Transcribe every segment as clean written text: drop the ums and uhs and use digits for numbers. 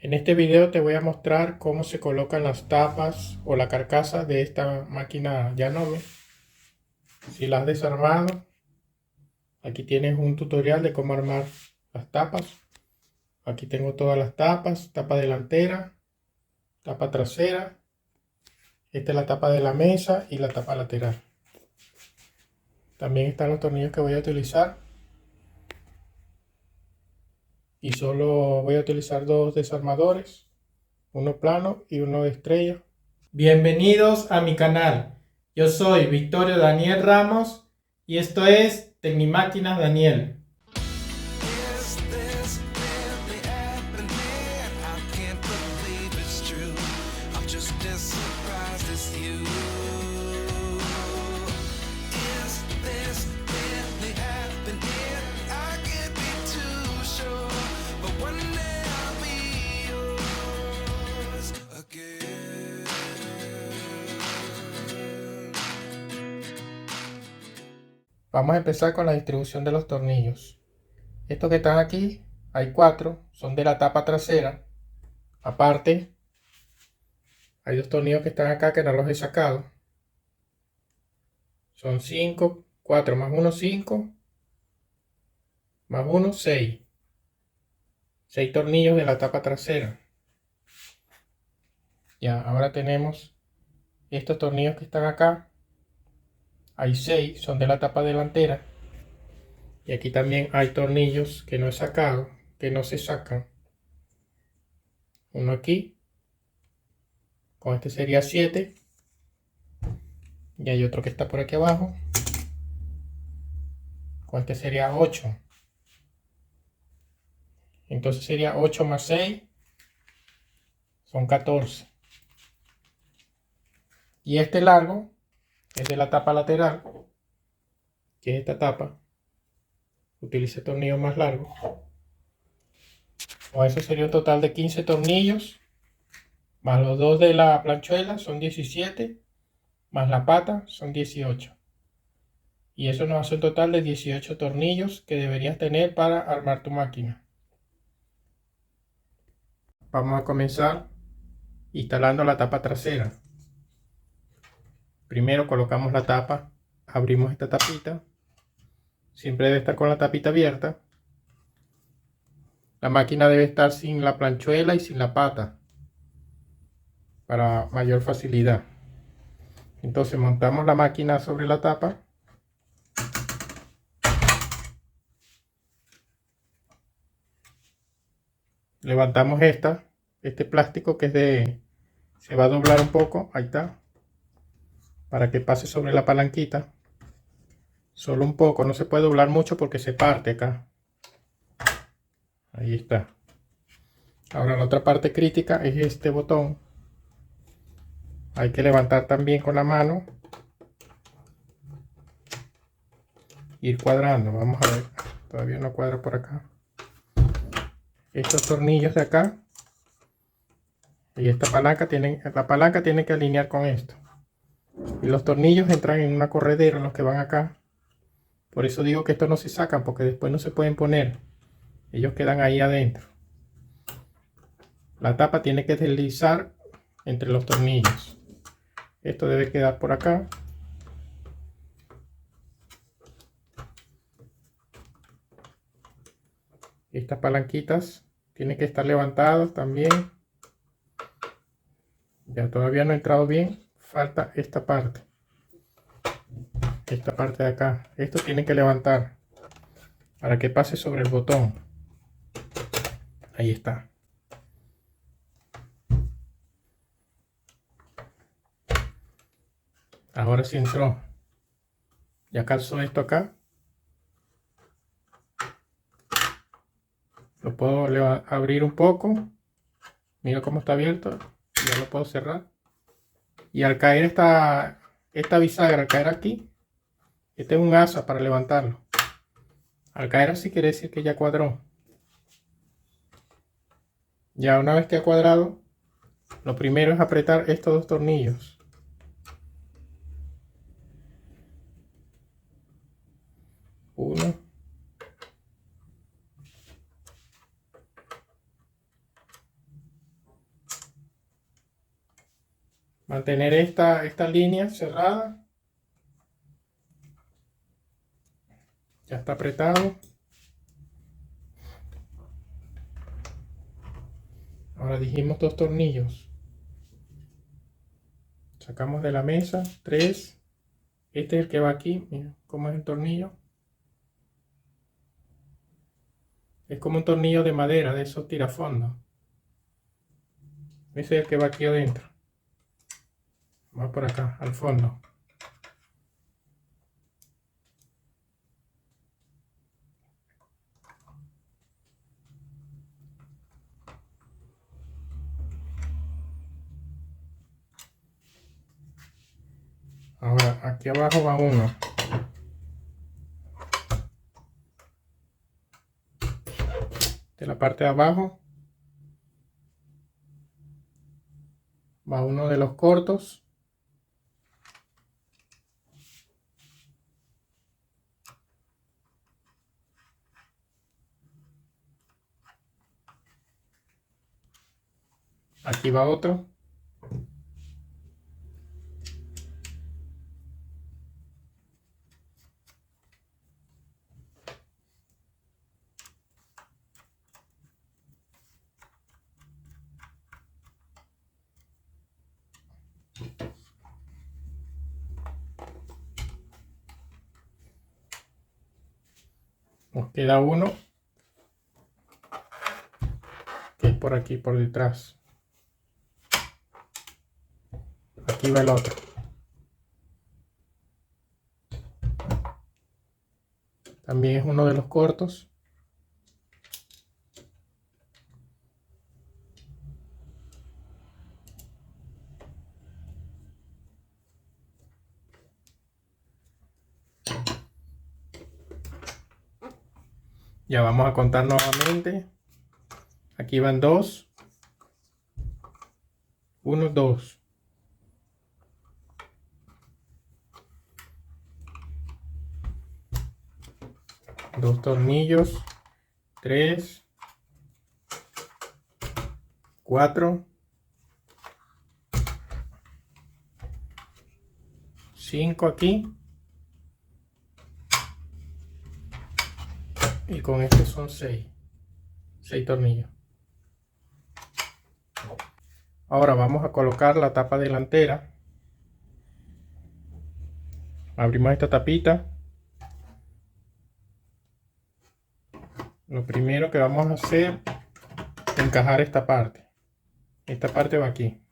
En este video te voy a mostrar cómo se colocan las tapas o la carcasa de esta máquina Yanome. Si la has desarmado, aquí tienes un tutorial de cómo armar las tapas. Aquí tengo todas las tapas: tapa delantera, tapa trasera, esta es la tapa de la mesa y la tapa lateral. También están los tornillos que voy a utilizar, y solo voy a utilizar dos desarmadores, uno plano y uno de estrella. Bienvenidos a mi canal. Yo soy Victorio Daniel Ramos y esto es Tecnimáquinas Daniel. Vamos a empezar con la distribución de los tornillos. Estos que están aquí, hay 4, son de la tapa trasera. Aparte, hay 2 tornillos que están acá que no los he sacado. Son 5, 4 más 1, 5, más 1, 6. 6 tornillos de la tapa trasera. Ya, ahora tenemos estos tornillos que están acá. Hay 6, son de la tapa delantera. Y aquí también hay tornillos que no he sacado, que no se sacan. Uno aquí. Con este sería 7. Y hay otro que está por aquí abajo. Con este sería 8. Entonces sería 8 más 6. Son 14. Y este largo es de la tapa lateral, que es esta tapa. Utilice tornillos más largos. Con eso sería un total de 15 tornillos. Más los 2 de la planchuela son 17. Más la pata son 18. Y eso nos hace un total de 18 tornillos que deberías tener para armar tu máquina. Vamos a comenzar instalando la tapa trasera. Primero colocamos la tapa, abrimos esta tapita. Siempre debe estar con la tapita abierta. La máquina debe estar sin la planchuela y sin la pata para mayor facilidad. Entonces montamos la máquina sobre la tapa. Levantamos este plástico que es de... se va a doblar un poco, ahí está, para que pase sobre la palanquita. Solo un poco, no se puede doblar mucho porque se parte acá. Ahí está. Ahora la otra parte crítica es este botón. Hay que levantar también con la mano. Ir cuadrando, vamos a ver. Todavía no cuadra por acá. Estos tornillos de acá y esta palanca la palanca tiene que alinear con esto. Y los tornillos entran en una corredera, los que van acá. Por eso digo que estos no se sacan, porque después no se pueden poner. Ellos quedan ahí adentro. La tapa tiene que deslizar entre los tornillos. Esto debe quedar por acá. Estas palanquitas tienen que estar levantadas también. Ya todavía no ha entrado bien. Falta esta parte. Esta parte de acá. Esto tiene que levantar para que pase sobre el botón. Ahí está. Ahora sí entró. Ya calzó esto acá. Lo puedo abrir un poco. Mira cómo está abierto. Ya lo puedo cerrar. Y al caer esta bisagra, al caer aquí, este es un asa para levantarlo. Al caer así quiere decir que ya cuadró. Ya una vez que ha cuadrado, lo primero es apretar estos 2 tornillos. Uno. Mantener esta línea cerrada. Ya está apretado. Ahora dijimos 2 tornillos. Sacamos de la mesa 3. Este es el que va aquí. Mira cómo es el tornillo. Es como un tornillo de madera, de esos tirafondos. Ese es el que va aquí adentro. Va por acá, al fondo. Ahora, aquí abajo va uno. De la parte de abajo va uno de los cortos. Aquí va otro. Nos queda uno, que es por aquí, por detrás. Aquí va el otro. También es uno de los cortos. Ya vamos a contar nuevamente. Aquí van 2. 1, 2. Dos tornillos. 3. 4. 5 aquí. Y con este son 6. 6 tornillos. Ahora vamos a colocar la tapa delantera. Abrimos esta tapita. Lo primero que vamos a hacer es encajar esta parte. Esta parte va aquí.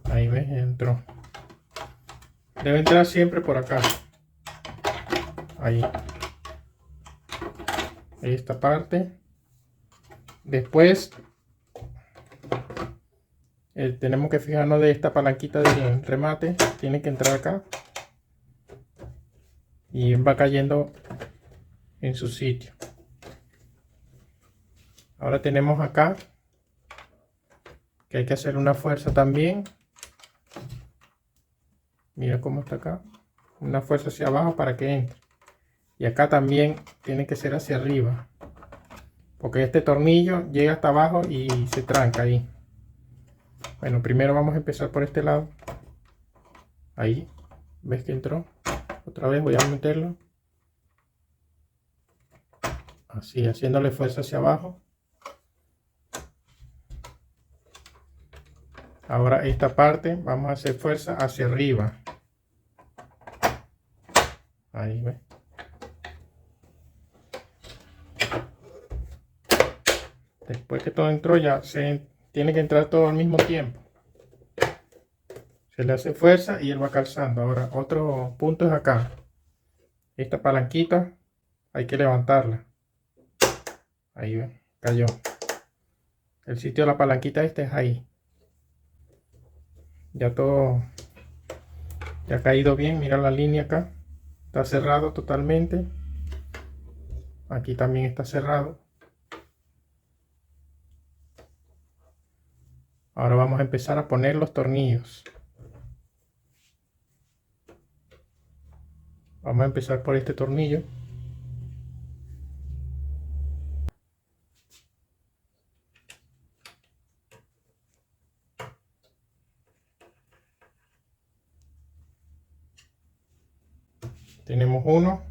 Ahí ves, entró. Debe entrar siempre por acá. Ahí. Esta parte. Después tenemos que fijarnos de esta palanquita del remate. Tiene que entrar acá. Y va cayendo en su sitio. Ahora tenemos acá que hay que hacer una fuerza también. Mira cómo está acá. Una fuerza hacia abajo para que entre. Y acá también tiene que ser hacia arriba. Porque este tornillo llega hasta abajo y se tranca ahí. Bueno, primero vamos a empezar por este lado. Ahí. ¿Ves que entró? Otra vez voy a meterlo. Así, haciéndole fuerza hacia abajo. Ahora esta parte vamos a hacer fuerza hacia arriba. Ahí, ¿ves? Después que todo entró ya se tiene que entrar todo al mismo tiempo. Se le hace fuerza y él va calzando. Ahora otro punto es acá. Esta palanquita hay que levantarla. Ahí, ¿ves? Cayó. El sitio de la palanquita este es ahí. Ya todo ya ha caído bien. Mira la línea acá. Está cerrado totalmente. Aquí también está cerrado. Ahora vamos a empezar a poner los tornillos. Vamos a empezar por este tornillo. Tenemos uno.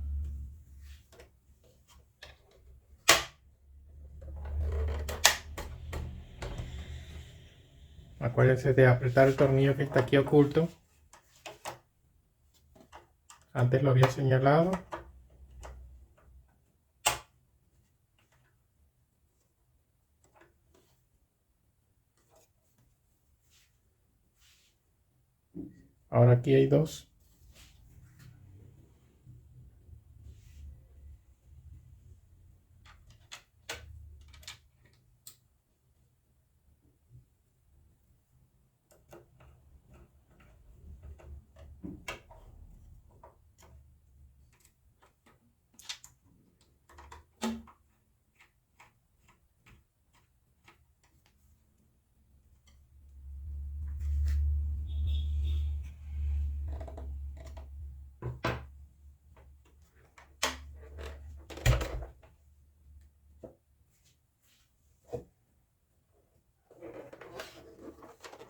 Acuérdense de apretar el tornillo que está aquí oculto. Antes lo había señalado. Ahora aquí hay dos.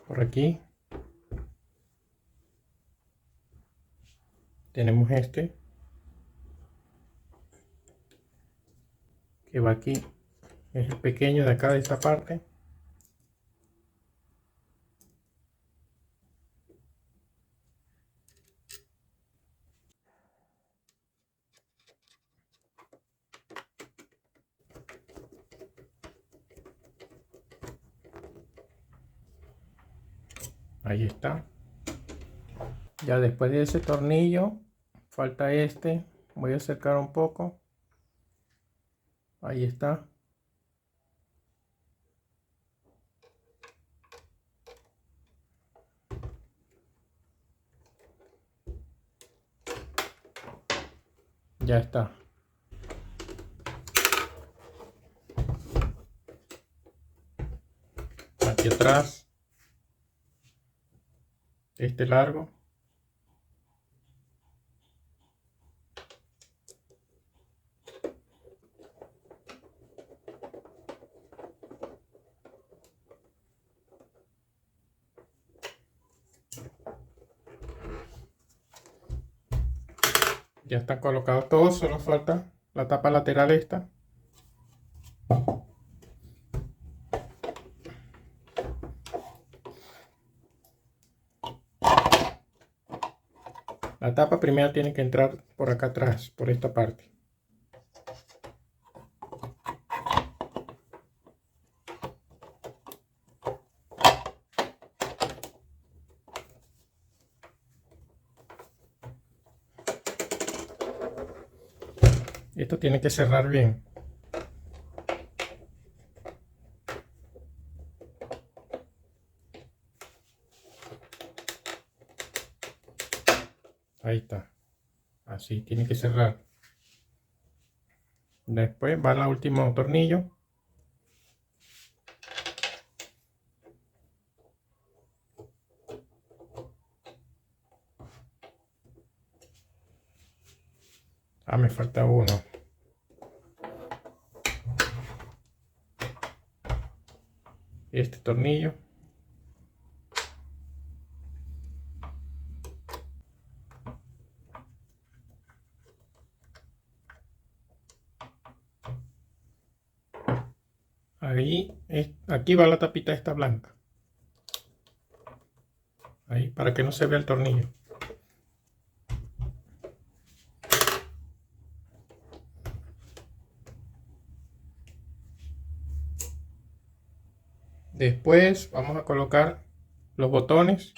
Por aquí tenemos este que va aquí, es el pequeño de acá, de esta parte. Ahí está. Ya después de ese tornillo falta este. Voy a acercar un poco. Ahí está. Ya está. Aquí atrás, este largo. Ya están colocados todos, solo falta la tapa lateral esta. La tapa primero tiene que entrar por acá atrás, por esta parte. Esto tiene que cerrar bien. Ahí está. Así tiene que cerrar. Después va el último tornillo. Ah, me falta uno. Este tornillo. Ahí, aquí va la tapita esta blanca. Ahí, para que no se vea el tornillo. Después vamos a colocar los botones.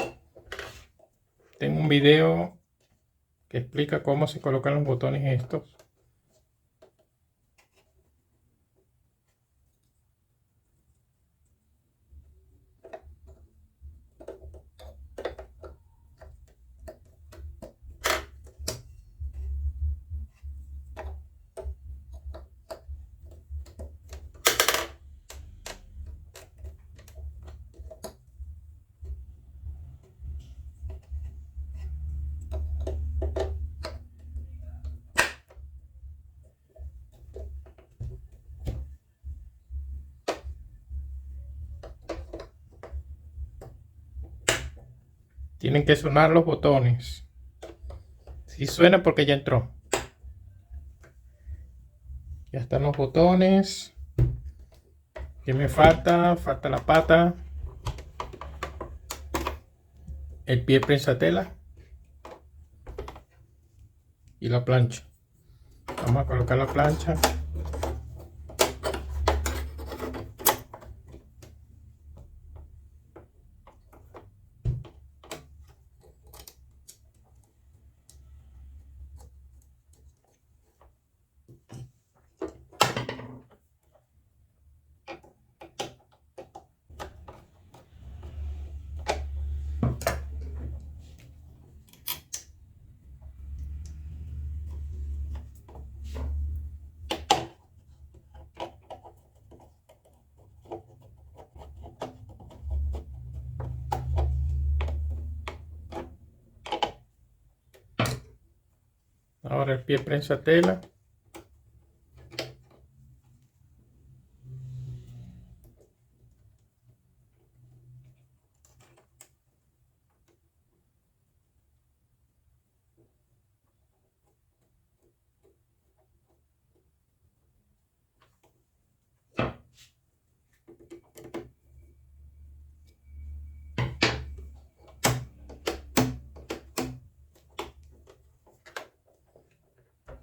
Tengo un video que explica cómo se colocan los botones estos. Tienen que sonar los botones. Si suena porque ya entró. Ya están los botones. ¿Qué me falta? Falta la pata. El pie prensatela. Y la plancha. Vamos a colocar la plancha. Ahora el pie prensatela.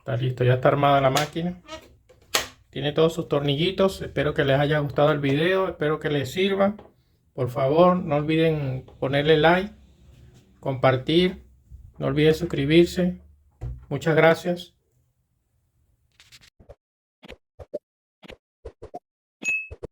Está listo, ya está armada la máquina. Tiene todos sus tornillitos. Espero que les haya gustado el video. Espero que les sirva. Por favor, no olviden ponerle like, compartir. No olviden suscribirse. Muchas gracias.